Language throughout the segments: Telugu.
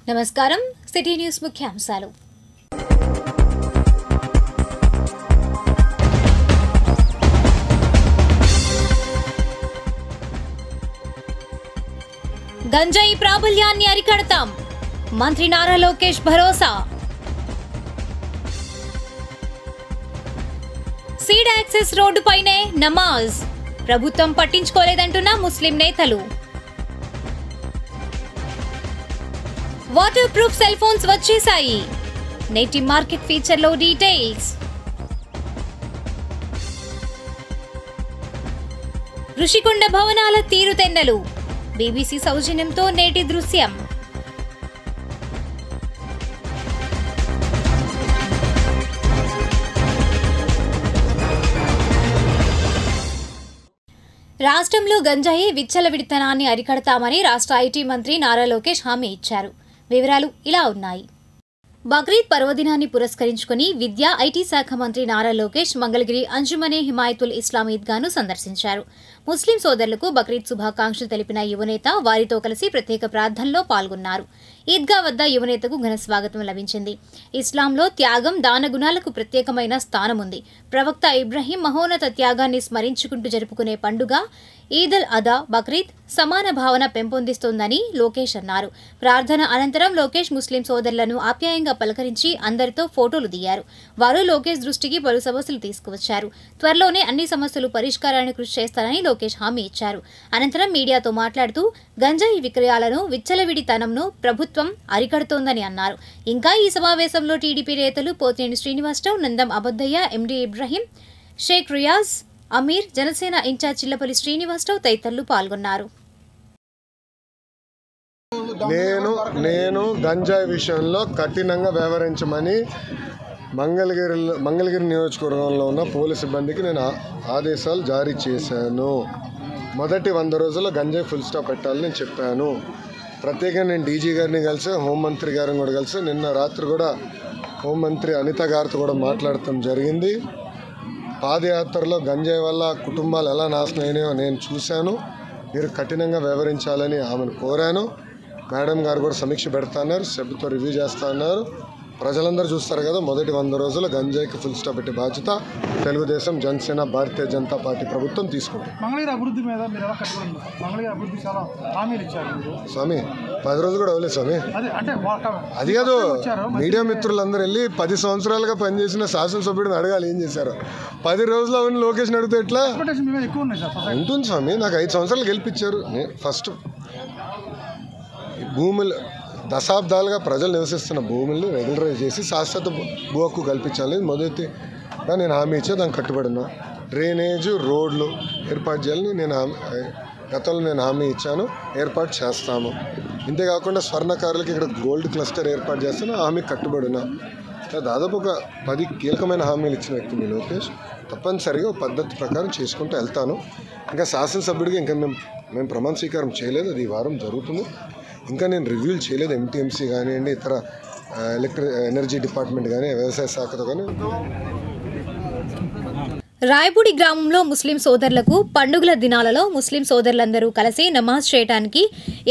నమస్కారం సిటీ న్యూస్ ముఖ్యాంశాలు. గంజాయి ప్రాబల్యాన్ని అరికడతాం, మంత్రి నారా లోకేష్ భరోసా. సీడ్ యాక్సెస్ రోడ్డుపైనే నమాజ్, ప్రభుత్వం పట్టించుకోలేదంటున్న ముస్లిం నేతలు. వాటర్ ప్రూఫ్ సెల్ ఫోన్స్ వచ్చేశాయి, నేటి మార్కెట్ ఫీచర్లో డీటెయిల్స్. ఋషికొండ భవనాల తీరుతెన్నెలు, బీబీసీ సౌజన్యంతో నేటి దృశ్యం. రాష్ట్రంలో గంజాయి విచ్చలవిడితనాన్ని అరికడతామని రాష్ట్ర ఐటీ మంత్రి నారా లోకేష్ హామీ ఇచ్చారు. వివరాలు ఇలా ఉన్నాయి. బక్రీద్ పర్వదినాన్ని పురస్కరించుకుని విద్యా ఐటీ శాఖ మంత్రి నారా లోకేష్ మంగళగిరి అంజుమనే హిమాయతుల్ ఇస్లాం ఈద్గాను సందర్శించారు. ముస్లిం సోదరులకు బక్రీద్ శుభాకాంక్షలు తెలిపిన యువనేత వారితో కలిసి ప్రత్యేక ప్రార్థనలో పాల్గొన్నారు. ఈద్గా వద్ద యువనేతకు ఘన స్వాగతం లభించింది. ఇస్లాంలో త్యాగం, దానగుణాలకు ప్రత్యేకమైన స్థానం ఉంది. ప్రవక్త ఇబ్రహీం మహోన్నత త్యాగాన్ని స్మరించుకుంటూ జరుపుకునే పండుగ ఈద్ అల్ అదా బక్రీద్ సమాన భావన పెంపొందిస్తోందని లోకేష్ అన్నారు. ప్రార్థన అనంతరం లోకేష్ ముస్లిం సోదరులను ఆప్యాయంగా పలకరించి అందరితో ఫోటోలు దిగారు. వారు లోకేష్ దృష్టికి పలు సమస్యలు తీసుకువచ్చారు. త్వరలోనే అన్ని సమస్యలు పరిష్కారానికి కృషి చేస్తారని లోకేష్ హామీ ఇచ్చారు. అనంతరం మీడియాతో మాట్లాడుతూ గంజాయి విక్రయాలను, విచ్చలవిడితనంను ప్రభుత్వం అరికడుతోందని అన్నారు. ఇంకా ఈ సమావేశంలో టీడీపీ నేతలు పోతినేని శ్రీనివాసరావు, నందం అబద్దయ్య, ఎండీ ఇబ్రహీం, షేక్ రియాజ్, అమీర్, జనసేన ఇన్ఛార్జ్ చిల్లపల్లి శ్రీనివాసరావు తదితరులు పాల్గొన్నారు. నేను గంజాయి విషయంలో కఠినంగా వ్యవహరించమని మంగళగిరి నియోజకవర్గంలో ఉన్న పోలీసు సిబ్బందికి నేను ఆదేశాలు జారీ చేశాను. మొదటి 100 రోజుల్లో గంజాయి ఫుల్ స్టాప్ పెట్టాలని నేను చెప్పాను. ప్రత్యేకంగా నేను డీజీ గారిని కలిసి, హోంమంత్రి గారిని కూడా కలిసి, నిన్న రాత్రి కూడా హోంమంత్రి అనిత గారితో కూడా మాట్లాడటం జరిగింది. పాదయాత్రలో గంజాయి వల్ల కుటుంబాలు ఎలా నాశనం అయినాయో నేను చూశాను. మీరు కఠినంగా వ్యవహరించాలని ఆమెను కోరాను. మేడం గారు కూడా సమీక్ష పెడతాన్నారు, సభ్యుతో రివ్యూ చేస్తా అన్నారు. ప్రజలందరూ చూస్తారు కదా, మొదటి 100 రోజులు గంజాయికి ఫుల్ స్టాప్ పెట్టే బాధ్యత తెలుగుదేశం, జనసేన, భారతీయ జనతా పార్టీ ప్రభుత్వం తీసుకుంటుంది. మంగళగిరి అభివృద్ధి మీద మీరు ఎలా కట్టుకోండి? మంగళగిరి అభివృద్ధి చాలా హామీలు ఇచ్చారు స్వామి. 10 రోజులు కూడా అవ్వలేదు స్వామి. అది కాదు, మీడియా మిత్రులందరూ వెళ్ళి 10 సంవత్సరాలుగా పనిచేసిన శాసనసభ్యుడిని అడగాలి ఏం చేశారు. 10 రోజులు అవన్నీ లోకేష్ని అడిగితే ఎట్లా ఉంటుంది స్వామి? నాకు 5 సంవత్సరాలు గెలిపించారు. ఫస్ట్ భూములు దశాబ్దాలుగా ప్రజలు నివసిస్తున్న భూముల్ని రెగ్యులరైజ్ చేసి శాశ్వత భూ హక్కు కల్పించాలి. మొదటిగా నేను హామీ ఇచ్చే దానికి కట్టుబడి ఉన్నా. డ్రైనేజ్, రోడ్లు ఏర్పాటు చేయాలని గతంలో నేను హామీ ఇచ్చాను, ఏర్పాటు చేస్తాము. ఇంతేకాకుండా స్వర్ణకారులకి ఇక్కడ గోల్డ్ క్లస్టర్ ఏర్పాటు చేస్తాను, హామీ కట్టుబడి ఉన్నా. దాదాపు ఒక 10 కీలకమైన హామీలు ఇచ్చిన వ్యక్తి మీ లోకేష్. తప్పనిసరిగా పద్ధతి ప్రకారం చేసుకుంటూ వెళ్తాను. ఇంకా శాసనసభ్యుడిగా ఇంకా మేము ప్రమాణ స్వీకారం చేయలేదు, అది ఈ వారం జరుగుతుంది. ఇంకా నేను రివ్యూలు చేయలేదు. ఎంటీఎంసీ కానివ్వండి, ఇతర ఎనర్జీ డిపార్ట్మెంట్ కానీ, వ్యవసాయ శాఖతో కానీ. రాయపూడి గ్రామంలో ముస్లిం సోదరులకు పండుగల దినాలలో ముస్లిం సోదరులందరూ కలిసి నమాజ్ చేయడానికి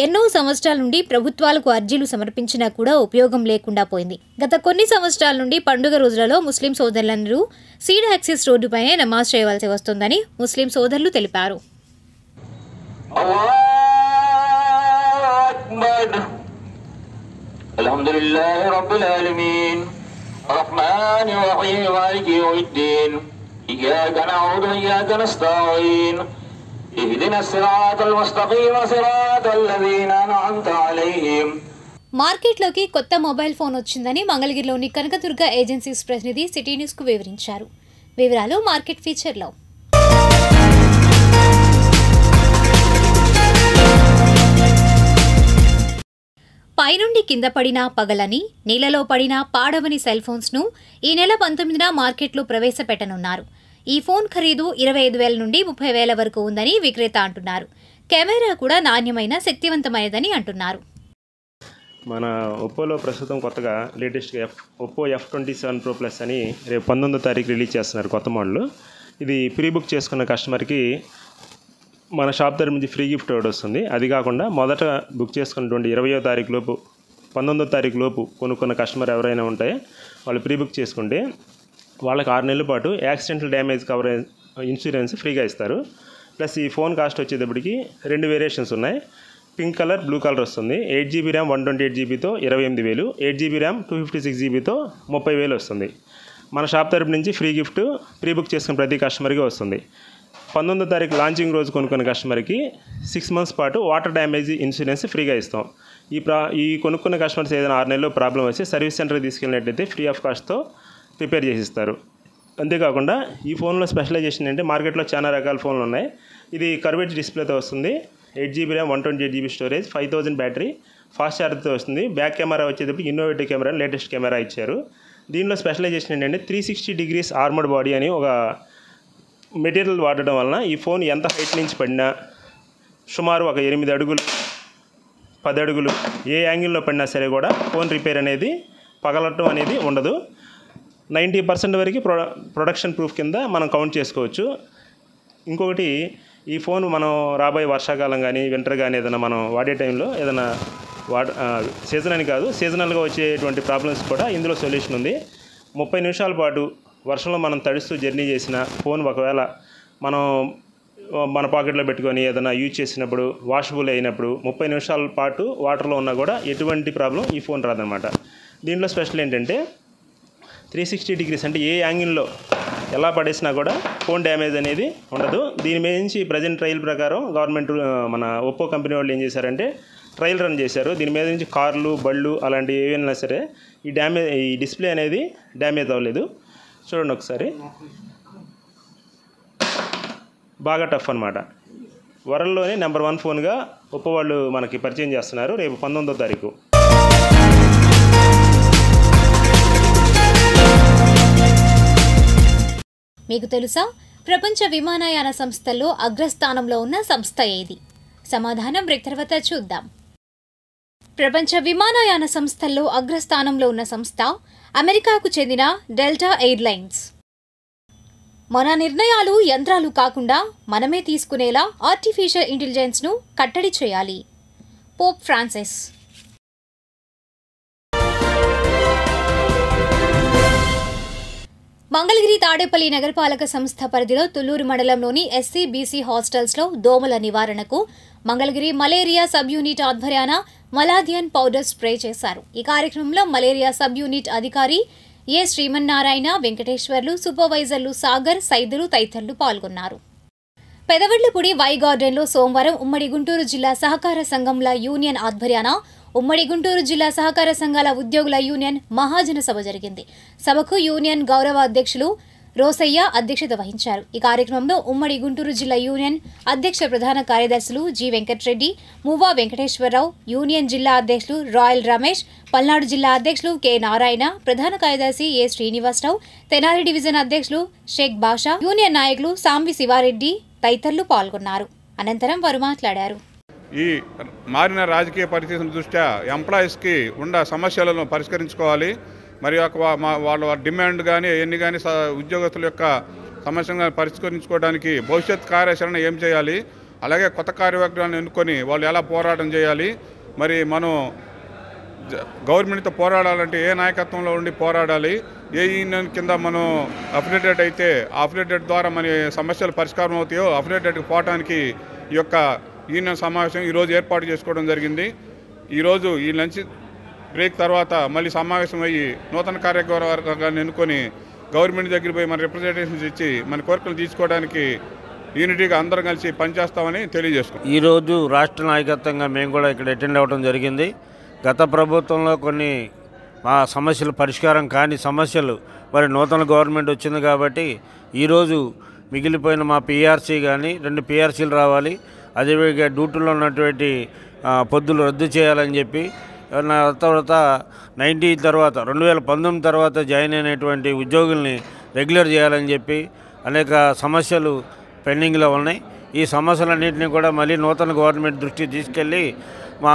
ఎన్నో సంవత్సరాల నుండి ప్రభుత్వాలకు అర్జీలు సమర్పించినా కూడా ఉపయోగం లేకుండా పోయింది. గత కొన్ని సంవత్సరాల నుండి పండుగ రోజులలో ముస్లిం సోదరులందరూ సీడ్ యాక్సెస్ రోడ్డుపైనే నమాజ్ చేయవలసి వస్తుందని ముస్లిం సోదరులు తెలిపారు. అల్హమ్దులిల్లాహి రబ్బిల్ ఆలమీన్ అర్రహ్మానిర్ రహీమ్ మాలికి యౌమిద్దీన్ ఇయ్యాక నఅబుదు వ ఇయ్యాక నస్తഈన్ ఇహ్దినస్ సిరాతల్ ముస్తఖీమ్ సిరాతల్ లదీనా అన్అమ్త అలైహిమ్. మార్కెట్లోకి కొత్త మొబైల్ ఫోన్ వచ్చిందని మంగళగిరిలోని కనకదుర్గ ఏజెన్సీస్ ప్రతినిధి సిటీ న్యూస్కు వివరించారు. వివరాలు మార్కెట్ ఫీచర్లో. పైనుండి కింద పడినా పగలని, నీళ్లలో పడినా పాడవని సెల్ ఫోన్స్ను ఈ నెల 19న మార్కెట్లో ప్రవేశపెట్టనున్నారు. ఈ ఫోన్ ఖరీదు 25,000 నుండి 30,000 వరకు ఉందని విక్రేత అంటున్నారు. కెమెరా కూడా నాణ్యమైన, శక్తివంతమైనదని అంటున్నారు. మన ఒప్పోలో ప్రస్తుతం కొత్తగా లేటెస్ట్గా ఒప్పో F27 Pro Plus అని రేపు 19వ తారీఖు రిలీజ్ చేస్తున్నారు కొత్త మోడల్. ఇది ప్రీ బుక్ చేసుకున్న కస్టమర్కి మన షాప్ తరపు నుంచి ఫ్రీ గిఫ్ట్ ఒకటి వస్తుంది. అది కాకుండా మొదట బుక్ చేసుకున్నటువంటి 20వ తారీఖు లోపు 19వ తారీఖు లోపు కొనుక్కున్న కస్టమర్ ఎవరైనా ఉంటే వాళ్ళు ప్రీ బుక్ చేసుకుంటే వాళ్ళకి 6 నెలల పాటు యాక్సిడెంటల్ డ్యామేజ్ కవరేజ్ ఇన్సూరెన్స్ ఫ్రీగా ఇస్తారు. ప్లస్ ఈ ఫోన్ కాస్ట్ వచ్చేటప్పటికి 2 వేరియేషన్స్ ఉన్నాయి. పింక్ కలర్, బ్లూ కలర్ వస్తుంది. 8GB ర్యామ్ 128GBతో 28,000, 8GB ర్యామ్ 256GBతో 30,000 వస్తుంది. మన షాప్ తరపు నుంచి ఫ్రీ గిఫ్ట్ ప్రీ బుక్ చేసుకున్న ప్రతి కస్టమర్కి వస్తుంది. 19వ తారీఖు లాంచింగ్ రోజు కొనుక్కున్న కస్టమర్కి 6 మంత్స్ పాటు వాటర్ డ్యామేజ్ ఇన్సూరెన్స్ ఫ్రీగా ఇస్తాం. ఈ కొనుక్కున్న కస్టమర్స్ ఏదైనా 6 నెలల్లో ప్రాబ్లం వచ్చి సర్వీస్ సెంటర్కి తీసుకెళ్ళినట్టయితే ఫ్రీ ఆఫ్ కాస్ట్తో రిపేర్ చేసిస్తారు. అంతేకాకుండా ఈ ఫోన్లో స్పెషలైజేషన్ అంటే మార్కెట్లో చాలా రకాల ఫోన్లు ఉన్నాయి. ఇది కర్వేజ్ డిస్ప్లేతో వస్తుంది. 8GB RAM 128GB storage, 5000 battery, fast ఛార్జర్తో వస్తుంది. బ్యాక్ కెమెరా వచ్చేటప్పుడు ఇన్నోవేటివ్ కెమెరా, లేటెస్ట్ కెమెరా ఇచ్చారు. దీనిలో స్పెషలైజేషన్ ఏంటంటే 360 degrees ఆర్మర్డ్ బాడీ అని ఒక మెటీరియల్ వాడడం వలన ఈ ఫోన్ ఎంత హైట్ నుంచి పడినా సుమారు ఒక 8 అడుగులు 10 అడుగులు ఏ యాంగిల్లో పడినా సరే కూడా ఫోన్ రిపేర్ అనేది పగలటం అనేది ఉండదు. 90% వరకు ప్రొడక్షన్ ప్రూఫ్ కింద మనం కౌంట్ చేసుకోవచ్చు. ఇంకొకటి ఈ ఫోన్ మనం రాబోయే వర్షాకాలం కానీ వింటర్ కానీ ఏదైనా మనం వాడే టైంలో ఏదైనా సీజన్ అని కాదు, సీజనల్గా వచ్చేటువంటి ప్రాబ్లమ్స్ కూడా ఇందులో సొల్యూషన్ ఉంది. 30 నిమిషాల పాటు వర్షంలో మనం తడుస్తూ జర్నీ చేసిన ఫోన్ ఒకవేళ మనం మన పాకెట్లో పెట్టుకొని ఏదైనా యూజ్ చేసినప్పుడు వాషబుల్ అయినప్పుడు 30 నిమిషాల పాటు వాటర్లో ఉన్నా కూడా ఎటువంటి ప్రాబ్లం ఈ ఫోన్ రాదనమాట. దీంట్లో స్పెషల్ ఏంటంటే 360 degrees అంటే ఏ యాంగిల్లో ఎలా పడేసినా కూడా ఫోన్ డ్యామేజ్ అనేది ఉండదు. దీని మీద నుంచి ప్రజెంట్ ట్రయల్ ప్రకారం గవర్నమెంట్ మన ఒప్పో కంపెనీ వాళ్ళు ఏం చేశారంటే ట్రయల్ రన్ చేశారు. దీని మీద నుంచి కార్లు, బళ్ళు అలాంటివి ఏవైనా సరే ఈ డిస్ప్లే అనేది డ్యామేజ్ అవ్వలేదు. చూడండి ఒకసారి, బాగా టఫ్ అనమాట. వరల్డ్లోనే నెంబర్ 1 ఫోన్గా ఒప్పో వాళ్ళు మనకి పరిచయం చేస్తున్నారు రేపు 19వ తారీఖు. మీకు తెలుసా, ప్రపంచ విమానయాన సంస్థల్లో అగ్రస్థానంలో ఉన్న సంస్థ ఏది? సమాధానం బ్రేక్ తర్వాత చూద్దాం. ప్రపంచ విమానయాన సంస్థల్లో అగ్రస్థానంలో ఉన్న సంస్థ అమెరికాకు చెందిన డెల్టా ఎయిర్లైన్స్. మన నిర్ణయాలు యంత్రాలు కాకుండా మనమే తీసుకునేలా ఆర్టిఫిషియల్ ఇంటెలిజెన్స్ను కట్టడి చేయాలి. Pope Francis. మంగళగిరి తాడేపల్లి నగరపాలక సంస్థ పరిధిలో తుళ్లూరు మండలంలోని ఎస్సీ బీసీ హాస్టల్స్లో దోమల నివారణకు మంగళగిరి మలేరియా సబ్ యూనిట్ ఆధ్వర్యాన మలాథియన్ పౌడర్ స్ప్రే చేశారు. ఈ కార్యక్రమంలో మలేరియా సబ్ యూనిట్ అధికారి ఏ శ్రీమన్నారాయణ, వెంకటేశ్వర్లు, సూపర్వైజర్లు సాగర్, సైదులు తదితరులు పాల్గొన్నారు. పెదవడ్లపూడి వై గార్డెన్లో సోమవారం ఉమ్మడి గుంటూరు జిల్లా సహకార సంఘంల యూనియన్ ఆధ్వర్యాన ఉమ్మడి గుంటూరు జిల్లా సహకార సంఘాల ఉద్యోగుల యూనియన్ మహాజన సభ జరిగింది. సభకు యూనియన్ గౌరవ అధ్యక్షులు రోసయ్య అధ్యక్షత వహించారు. ఈ కార్యక్రమంలో ఉమ్మడి గుంటూరు జిల్లా యూనియన్ అధ్యక్ష ప్రధాన కార్యదర్శులు జి వెంకటరెడ్డి, మువ్వా వెంకటేశ్వరరావు, యూనియన్ జిల్లా అధ్యక్షులు రాయల్ రమేష్, పల్నాడు జిల్లా అధ్యక్షులు కె నారాయణ, ప్రధాన కార్యదర్శి ఏ శ్రీనివాసరావు, తెనాలి డివిజన్ అధ్యక్షులు షేక్ బాషా, యూనియన్ నాయకులు సాంబి శివారెడ్డి తదితరులు పాల్గొన్నారు. అనంతరం వారు మాట్లాడారు. ఈ మారిన రాజకీయ పరిస్థితుల దృష్ట్యా ఎంప్లాయీస్కి ఉన్న సమస్యలను పరిష్కరించుకోవాలి. మరి వాళ్ళ డిమాండ్ కానీ ఎన్ని కానీ ఉద్యోగస్తుల యొక్క సమస్యలను పరిష్కరించుకోవడానికి భవిష్యత్ కార్యాచరణ ఏం చేయాలి, అలాగే కొత్త కార్యవర్గాలను ఎన్నుకొని వాళ్ళు ఎలా పోరాటం చేయాలి, మరి మనం గవర్నమెంట్తో పోరాడాలంటే ఏ నాయకత్వంలో ఉండి పోరాడాలి, ఏ యూనియన్ కింద మనం అఫిలియేటెడ్ అయితే అఫిలియేటెడ్ ద్వారా మన సమస్యలు పరిష్కారం అవుతాయో అఫిలియేటెడ్కి పోవడానికి ఈ యొక్క యూనియన్ సమావేశం ఈరోజు ఏర్పాటు చేసుకోవడం జరిగింది. ఈరోజు ఈ లంచ్ బ్రేక్ తర్వాత మళ్ళీ సమావేశం అయ్యి నూతన కార్యవర్గాన్ని ఎన్నుకొని గవర్నమెంట్ దగ్గర పోయి మన రిప్రజెంటేషన్స్ ఇచ్చి మన కోరికలు తీసుకోవడానికి యూనిటీగా అందరం కలిసి పనిచేస్తామని తెలియజేసుకున్నాం. ఈరోజు రాష్ట్ర నాయకత్వంగా మేము కూడా ఇక్కడ అటెండ్ అవ్వడం జరిగింది. గత ప్రభుత్వంలో కొన్ని మా సమస్యలు పరిష్కారం కాని సమస్యలు మరి నూతన గవర్నమెంట్ వచ్చింది కాబట్టి ఈరోజు మిగిలిపోయిన మా పిఆర్సీ కానీ 2 పిఆర్సీలు రావాలి, అదేవిధంగా డ్యూటీలో ఉన్నటువంటి పొద్దులు రద్దు చేయాలని చెప్పి తర్వాత 2019 తర్వాత జాయిన్ అయినటువంటి ఉద్యోగుల్ని రెగ్యులర్ చేయాలని చెప్పి అనేక సమస్యలు పెండింగ్లో ఉన్నాయి. ఈ సమస్యలన్నింటినీ కూడా మళ్ళీ నూతన గవర్నమెంట్ దృష్టికి తీసుకెళ్ళి మా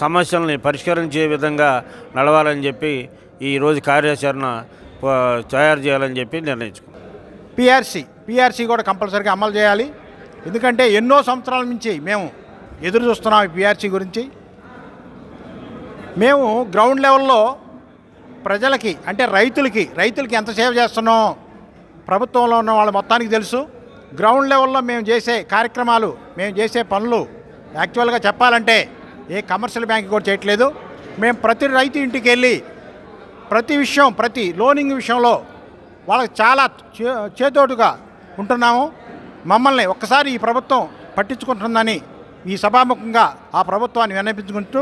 సమస్యల్ని పరిష్కరించే విధంగా నడవాలని చెప్పి ఈరోజు కార్యాచరణ తయారు చేయాలని చెప్పి నిర్ణయించుకున్నాం. పిఆర్సీ కూడా కంపల్సరీగా అమలు చేయాలి. ఎందుకంటే ఎన్నో సంవత్సరాల నుంచి మేము ఎదురు చూస్తున్నాం ఈ పిఆర్సీ గురించి. మేము గ్రౌండ్ లెవెల్లో ప్రజలకి అంటే రైతులకి ఎంత సేవ చేస్తున్నాం ప్రభుత్వంలో ఉన్న వాళ్ళు మొత్తానికి తెలుసు. గ్రౌండ్ లెవెల్లో మేము చేసే కార్యక్రమాలు, మేము చేసే పనులు యాక్చువల్గా చెప్పాలంటే ఏ కమర్షియల్ బ్యాంక్ కూడా చేయట్లేదు. మేము ప్రతి రైతు ఇంటికి వెళ్ళి ప్రతి లోనింగ్ విషయంలో వాళ్ళకి చాలా చేతోటుగా ఉంటున్నాము. మమ్మల్ని ఒక్కసారి ఈ ప్రభుత్వం పట్టించుకుంటుందని ఈ సభాముఖంగా ఆ ప్రభుత్వాన్ని విన్నపించుకుంటూ.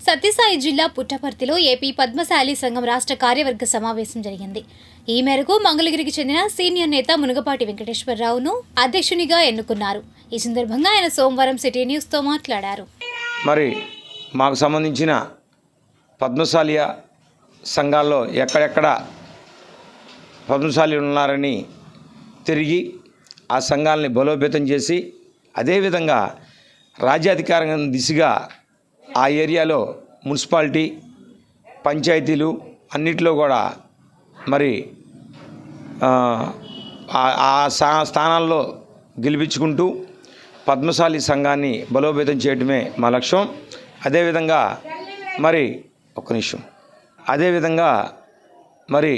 సత్యసాయి జిల్లా పుట్టపర్తిలో ఏపీ పద్మశాలి సంఘం రాష్ట్ర కార్యవర్గ సమావేశం జరిగింది. ఈ మేరకు మంగళగిరికి చెందిన సీనియర్ నేత మునగపాటి వెంకటేశ్వరరావును అధ్యక్షునిగా ఎన్నుకున్నారు. ఈ సందర్భంగా ఆయన సోమవారం సిటీ న్యూస్తో మాట్లాడారు. మరి మాకు సంబంధించిన పద్మశాలి సంఘాల్లో ఎక్కడెక్కడ పద్మశాలి ఉన్నారని తిరిగి ఆ సంఘాలని బలోపేతం చేసి అదేవిధంగా రాజ్యాధికారం దిశగా ఆ ఏరియాలో మున్సిపాలిటీ పంచాయతీలు అన్నిటిలో కూడా మరి ఆ స్థానాల్లో గెలిపించుకుంటూ పద్మశాలి సంఘాన్ని బలోపేతం చేయడమే మా లక్ష్యం. అదేవిధంగా మరి అదేవిధంగా మరి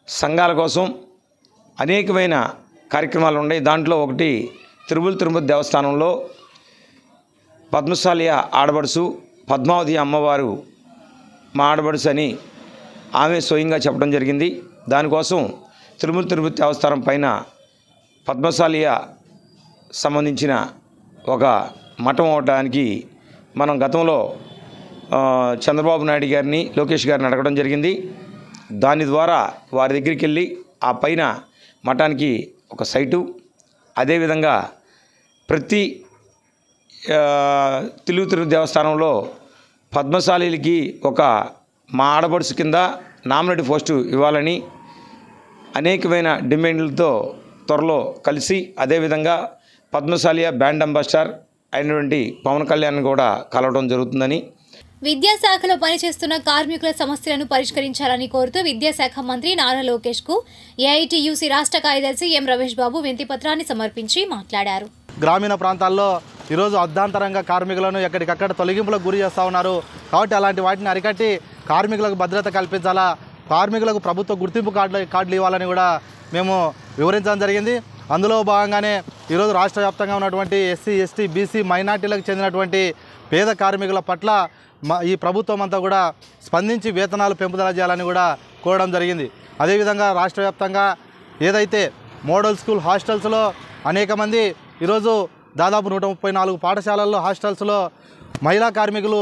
సంఘాల కోసం అనేకమైన కార్యక్రమాలు ఉన్నాయి. దాంట్లో ఒకటి తిరుపతి దేవస్థానంలో పద్మశాలి ఆడబడుసు పద్మావతి అమ్మవారు మా ఆడబడుసు అని ఆమె స్వయంగా చెప్పడం జరిగింది. దానికోసం తిరుపతి దేవస్థానం పైన పద్మశాలి సంబంధించిన ఒక మఠం అవడానికి మనం గతంలో చంద్రబాబు నాయుడు గారిని లోకేష్ గారిని అడగడం జరిగింది. దాని ద్వారా వారి దగ్గరికి వెళ్ళి ఆ పైన మఠానికి ఒక సైటు, అదేవిధంగా ప్రతి తిరుపతి దేవస్థానంలో పద్మశాలికి ఒక మా ఆడబడుసు కింద నామినేట్ పోస్టు ఇవ్వాలని అనేకమైన డిమాండ్లతో త్వరలో కలిసి అదేవిధంగా పద్మశాలి బ్రాండ్ అంబాసిడర్ అయినటువంటి పవన్ కళ్యాణ్ కూడా కలవడం జరుగుతుందని. విద్యాశాఖలో పనిచేస్తున్న కార్మికుల సమస్యలను పరిష్కరించాలని కోరుతూ విద్యాశాఖ మంత్రి నారా లోకేష్ కు ఏఐటీయూసీ రాష్ట్ర కార్యదర్శి ఎం రమేష్ బాబు వినతి పత్రాన్ని సమర్పించి మాట్లాడారు. గ్రామీణ ప్రాంతాల్లో ఈరోజు అర్ధాంతరంగా కార్మికులను ఎక్కడికక్కడ తొలగింపులకు గురి చేస్తూ ఉన్నారు. కాబట్టి అలాంటి వాటిని అరికట్టి కార్మికులకు భద్రత కల్పించాలా, కార్మికులకు ప్రభుత్వ గుర్తింపు కార్డులు ఇవ్వాలని కూడా మేము వివరించడం జరిగింది. అందులో భాగంగానే ఈరోజు రాష్ట్ర వ్యాప్తంగా ఉన్నటువంటి ఎస్సీ, ఎస్టీ, బీసీ, మైనార్టీలకు చెందినటువంటి పేద కార్మికుల పట్ల ఈ ప్రభుత్వం అంతా కూడా స్పందించి వేతనాలు పెంపుదల చేయాలని కూడా కోరడం జరిగింది. అదేవిధంగా రాష్ట్ర వ్యాప్తంగా ఏదైతే మోడల్ స్కూల్ హాస్టల్స్లో అనేక మంది ఈరోజు దాదాపు 134 పాఠశాలల్లో హాస్టల్స్లో మహిళా కార్మికులు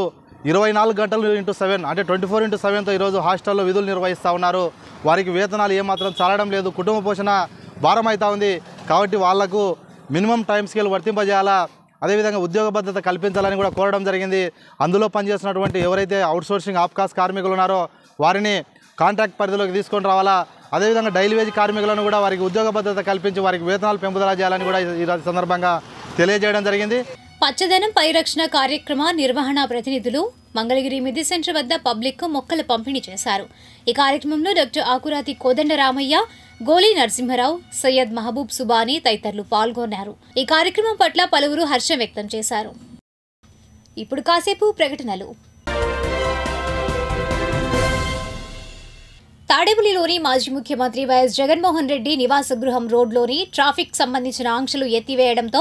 24 గంటలు × 7 అంటే 24/7తో ఈరోజు హాస్టల్లో విధులు నిర్వహిస్తూ ఉన్నారు. వారికి వేతనాలు ఏమాత్రం చాలడం లేదు, కుటుంబ పోషణ భారం అవుతూ ఉంది. కాబట్టి వాళ్లకు మినిమం టైం స్కేల్ వర్తింపజేయాలా, అదేవిధంగా ఉద్యోగ భద్రత కల్పించాలని కూడా కోరడం జరిగింది. అందులో పనిచేస్తున్నటువంటి ఎవరైతే అవుట్సోర్సింగ్ ఆఫ్కాస్ట్ కార్మికులు ఉన్నారో వారిని కాంట్రాక్ట్ పరిధిలోకి తీసుకొని రావాలా, అదేవిధంగా డైలీ వేజ్ కార్మికులను కూడా వారికి ఉద్యోగ భద్రత కల్పించి వారికి వేతనాలు పెంపుదల చేయాలని కూడా ఈ సందర్భంగా తెలియజేయడం జరిగింది. పచ్చదనం పరిరక్షణ కార్యక్రమ నిర్వహణ ప్రతినిధులు మంగళగిరి మిది సెంటర్ వద్ద పబ్లిక్ మొక్కల పంపిణీ చేశారు. ఈ కార్యక్రమంలో డాక్టర్ ఆకురాతి కోదండరామయ్య, గోలీ నరసింహరావు, సయ్యద్ మహబూబ్ సుబానీ తదితరులు పాల్గొన్నారు. ఈ కార్యక్రమం పట్ల పలువురు హర్షం వ్యక్తం చేశారు. ఇప్పుడు కాసేపు ప్రకటనలు. తాడేపల్లిలోని మాజీ ముఖ్యమంత్రి వైఎస్ జగన్మోహన్ రెడ్డి నివాస గృహం రోడ్లోని ట్రాఫిక్ సంబంధించిన ఆంక్షలు ఎత్తివేయడంతో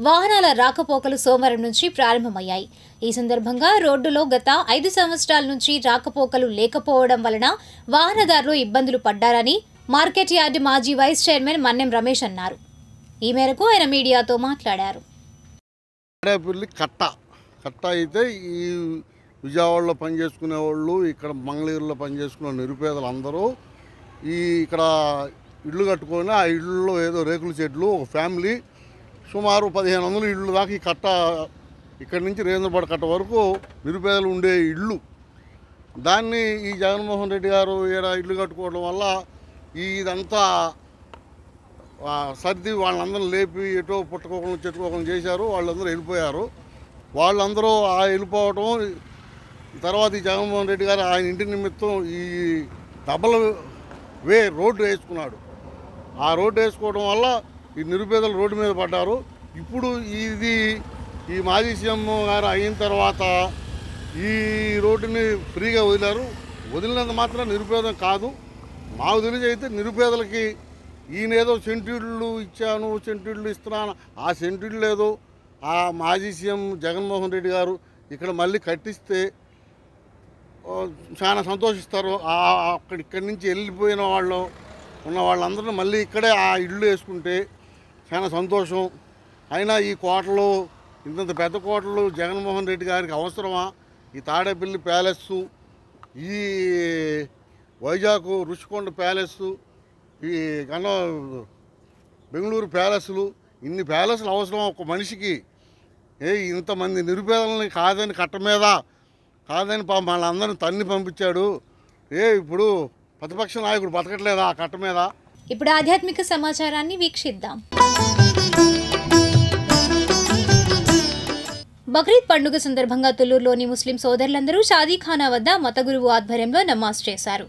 వాహనాల రాకపోకలు సోమవారం నుంచి ప్రారంభమయ్యాయి. ఈ సందర్భంగా రోడ్డులో గత 5 సంవత్సరాల నుంచి రాకపోకలు లేకపోవడం వలన వాహనదారులు ఇబ్బందులు పడ్డారని మార్కెట్ యార్డ్ మాజీ వైస్ చైర్మన్ మన్నెం రమేష్ అన్నారు. ఈ మేరకు ఆయన మీడియాతో మాట్లాడారు. కట్ట అయితే ఈ విజయవాడలో పనిచేసుకునే వాళ్ళు, ఇక్కడ మంగళగిరిలో పనిచేసుకునే నిరుపేదలు అందరూ ఇక్కడ ఇళ్ళు కట్టుకొని ఆ ఇళ్ళలో ఏదో రేకుల షెడ్లు ఒక ఫ్యామిలీ సుమారు 1500 ఇళ్ళు దాకా ఈ కట్ట ఇక్కడి నుంచి రేంద్రపాడు కట్ట వరకు నిరుపేదలు ఉండే ఇళ్ళు. దాన్ని ఈ జగన్మోహన్ రెడ్డి గారు ఇళ్ళు కట్టుకోవడం వల్ల ఇదంతా సర్ది వాళ్ళందరూ లేపి ఎటో పుట్టుకోకుండా చెట్టుకోకుండా చేశారు. వాళ్ళందరూ వెళ్ళిపోయారు. వాళ్ళందరూ వెళ్ళిపోవటం తర్వాత ఈ జగన్మోహన్ రెడ్డి గారు ఆయన ఇంటి నిమిత్తం ఈ డబల్ వే రోడ్డు వేసుకున్నాడు. ఆ రోడ్డు వేసుకోవడం వల్ల ఈ నిరుపేదలు రోడ్డు మీద పడ్డారు. ఇప్పుడు ఈ మాజీ సీఎం గారు అయిన తర్వాత ఈ రోడ్డుని ఫ్రీగా వదిలారు. వదిలినంత మాత్రం నిరుపేదం కాదు. మాకు తెలిసి అయితే నిరుపేదలకి ఈయనేదో సెంటిళ్ళు ఇచ్చాను, సెంటిళ్ళు ఇస్తున్నాను, ఆ సెంటిళ్ళు లేదో ఆ మాజీ సీఎం జగన్మోహన్ రెడ్డి గారు ఇక్కడ మళ్ళీ కట్టిస్తే చాలా సంతోషిస్తారు. ఇక్కడి నుంచి వెళ్ళిపోయిన వాళ్ళు ఉన్న వాళ్ళందరూ మళ్ళీ ఇక్కడే ఆ ఇళ్ళు వేసుకుంటే చాలా సంతోషం. అయినా ఈ కోటలు, ఇంత పెద్ద కోటలు జగన్మోహన్ రెడ్డి గారికి అవసరమా? ఈ తాడేపల్లి ప్యాలెస్సు, ఈ వైజాగ్ రుషికొండ ప్యాలెస్సు, ఈ బెంగళూరు ప్యాలెస్లు, ఇన్ని ప్యాలెస్లు అవసరం ఒక మనిషికి? ఇంతమంది నిరుపేదలని కాదని కట్ట మీద కాదని వాళ్ళందరినీ తన్ని పంపించాడు. ఇప్పుడు ప్రతిపక్ష నాయకుడు బతకట్లేదా ఆ కట్ట మీద? ఇప్పుడు ఆధ్యాత్మిక సమాచారాన్ని వీక్షిద్దాం. బక్రీద్ పండుగ సందర్భంగా తుళ్లూరులోని ముస్లిం సోదరులందరూ షాదీఖానా వద్ద మత గురువు ఆధ్వర్యంలో నమాజ్ చేశారు.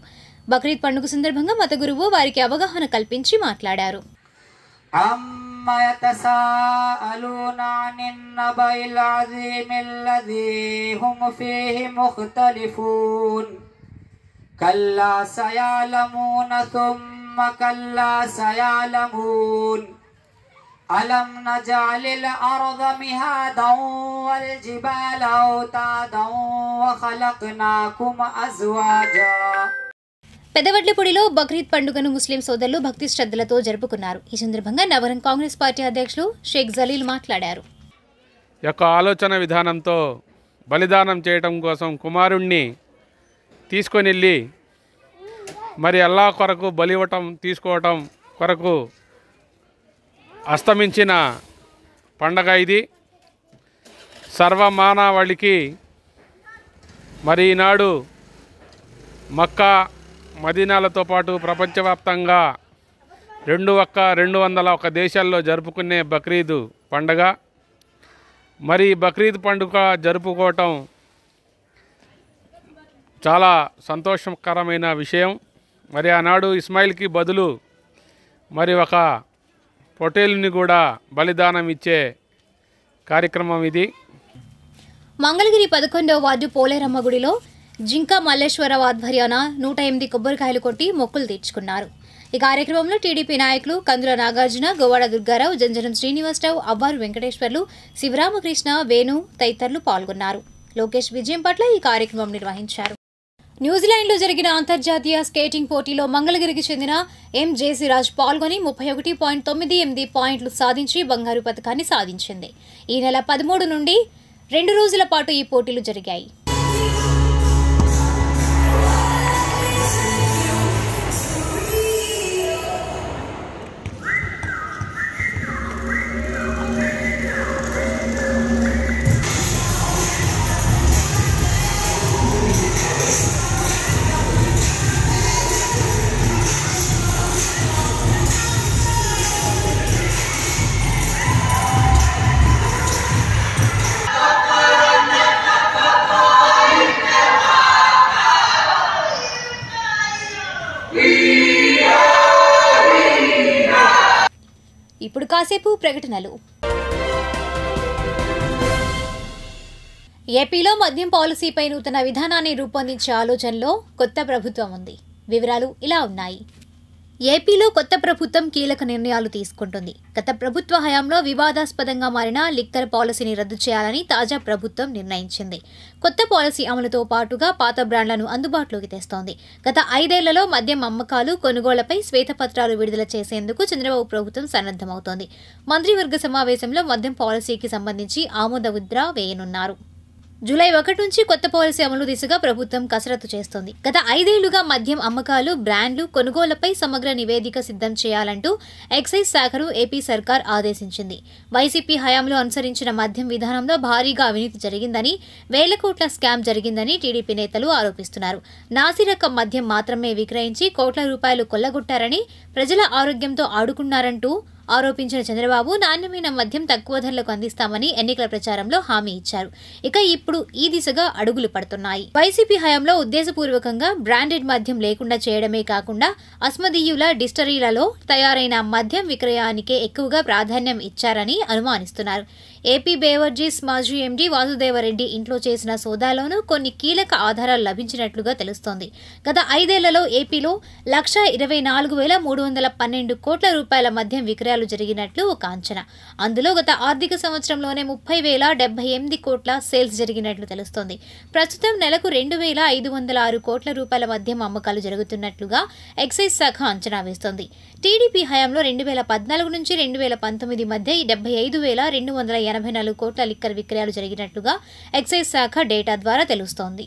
బక్రీద్ పండుగ సందర్భంగా మత గురువు వారికి అవగాహన కల్పించి మాట్లాడారు. ألم نجعل الأرض مهادا والجبال أوتادا وخلقناكم أزواجا. పెదవడ్లపూడిలో బక్రీద్ పండుగను ముస్లిం సోదరులు భక్తి శ్రద్ధలతో జరుపుకున్నారు. ఈ సందర్భంగా నగరం కాంగ్రెస్ పార్టీ అధ్యక్షులు షేక్ జలీల్ మాట్లాడారు. యొక్క ఆలోచన విధానంతో బలిదానం చేయడం కోసం కుమారుణ్ణి తీసుకొని వెళ్ళి మరి అల్లాహ్ కొరకు బలివ్వటం తీసుకోవటం కొరకు అస్తమించిన పండగ ఇది. సర్వమానవాళికి మరి ఈనాడు మక్కా మదీనాలతో పాటు ప్రపంచవ్యాప్తంగా 201 దేశాల్లో జరుపుకునే బక్రీద్ పండగ. మరి బక్రీద్ పండుగ జరుపుకోవటం చాలా సంతోషకరమైన విషయం. మరి ఆనాడు ఇస్మాయిల్కి బదులు మరి ఒక పొటేల్ని కూడా బలిదానం ఇచ్చే కార్యక్రమం ఇది. మంగళగిరి 11వ వార్డు పోలేరమ్మ గుడిలో జింకా మల్లేశ్వరరావు ఆధ్వర్యాన 108 కొబ్బరికాయలు కొట్టి మొక్కులు తీర్చుకున్నారు. ఈ కార్యక్రమంలో టీడీపీ నాయకులు కందుల నాగార్జున, గోవాడ దుర్గారావు, జంజనం శ్రీనివాసరావు, అవ్వారు వెంకటేశ్వర్లు, శివరామకృష్ణ, వేణు తదితరులు పాల్గొన్నారు. లోకేష్ విజయం పట్ల ఈ కార్యక్రమం నిర్వహించారు. న్యూజిలాండ్లో జరిగిన అంతర్జాతీయ స్కేటింగ్ పోటీలో మంగళగిరికి చెందిన ఎం జేసిరాజ్ పాల్గొని 31.98 పాయింట్లు సాధించి బంగారు పతకాన్ని సాధించింది. ఈ నెల 13 నుండి 2 రోజుల పాటు ఈ పోటీలు జరిగాయి. ఇప్పుడు కాసేపు ప్రకటనలు. ఏపీలో మద్యం పాలసీపై నూతన విధానాన్ని రూపొందించే ఆలోచనలో కొత్త ప్రభుత్వం ఉంది. వివరాలు ఇలా ఉన్నాయి. ఏపీలో కొత్త ప్రభుత్వం కీలక నిర్ణయాలు తీసుకుంటుంది. గత ప్రభుత్వ హయాంలో వివాదాస్పదంగా మారిన లిక్కర్ పాలసీని రద్దు చేయాలని తాజా ప్రభుత్వం నిర్ణయించింది. కొత్త పాలసీ అమలుతో పాటుగా పాత బ్రాండ్లను అందుబాటులోకి తెస్తోంది. గత 5 ఏళ్లలో మద్యం అమ్మకాలు, కొనుగోళ్లపై శ్వేతపత్రాలు విడుదల చేసేందుకు చంద్రబాబు ప్రభుత్వం సన్నద్ధమవుతోంది. మంత్రివర్గ సమావేశంలో మద్యం పాలసీకి సంబంధించి ఆమోద ముద్ర వేయనున్నారు. జూలై 1 నుంచి కొత్త పాలసీ అమలు దిశగా ప్రభుత్వం కసరత్తు చేస్తోంది. గత 5 ఏళ్లుగా మద్యం అమ్మకాలు, బ్రాండ్లు, కొనుగోళ్లపై సమగ్ర నివేదిక సిద్ధం చేయాలంటూ ఎక్సైజ్ శాఖను ఏపీ సర్కార్ ఆదేశించింది. వైసీపీ హయాంలో అనుసరించిన మద్యం విధానంలో భారీగా అవినీతి జరిగిందని, వేల కోట్ల స్కామ్ జరిగిందని టీడీపీ నేతలు ఆరోపిస్తున్నారు. నాసిరకం మద్యం మాత్రమే విక్రయించి కోట్ల రూపాయలు కొల్లగొట్టారని, ప్రజల ఆరోగ్యంతో ఆడుకున్నారంటూ ఆరోపించిన చంద్రబాబు నాణ్యమైన మద్యం తక్కువ ధరలకు అందిస్తామని ఎన్నికల ప్రచారంలో హామీ ఇచ్చారు. ఇక ఇప్పుడు ఈ దిశగా అడుగులు పడుతున్నాయి. వైసీపీ హయాంలో ఉద్దేశపూర్వకంగా బ్రాండెడ్ మద్యం లేకుండా చేయడమే కాకుండా అస్మదీయుల డిస్టరీలలో తయారైన మద్యం విక్రయానికే ఎక్కువగా ప్రాధాన్యం ఇచ్చారని అనుమానిస్తున్నారు. ఏపీ బేవర్జీస్ మాజీ ఎండీ వాసుదేవరెడ్డి ఇంట్లో చేసిన సోదాలోనూ కొన్ని కీలక ఆధారాలు లభించినట్లుగా తెలుస్తోంది. గత 5 ఏళ్లలో ఏపీలో 1,24,312 కోట్ల రూపాయల మద్యం విక్రయాలు జరిగినట్లు ఒక అంచనా. అందులో గత ఆర్థిక సంవత్సరంలోనే 30,078 కోట్ల సేల్స్ జరిగినట్లు తెలుస్తోంది. ప్రస్తుతం నెలకు 2,506 కోట్ల రూపాయల మద్యం అమ్మకాలు జరుగుతున్నట్లుగా ఎక్సైజ్ శాఖ అంచనా వేస్తోంది. టీడీపీ హయాంలో 2014 నుంచి 2019 మధ్య 75,284 కోట్ల లిక్కర్ విక్రయాలు జరిగినట్లుగా ఎక్సైజ్ శాఖ డేటా ద్వారా తెలుస్తోంది.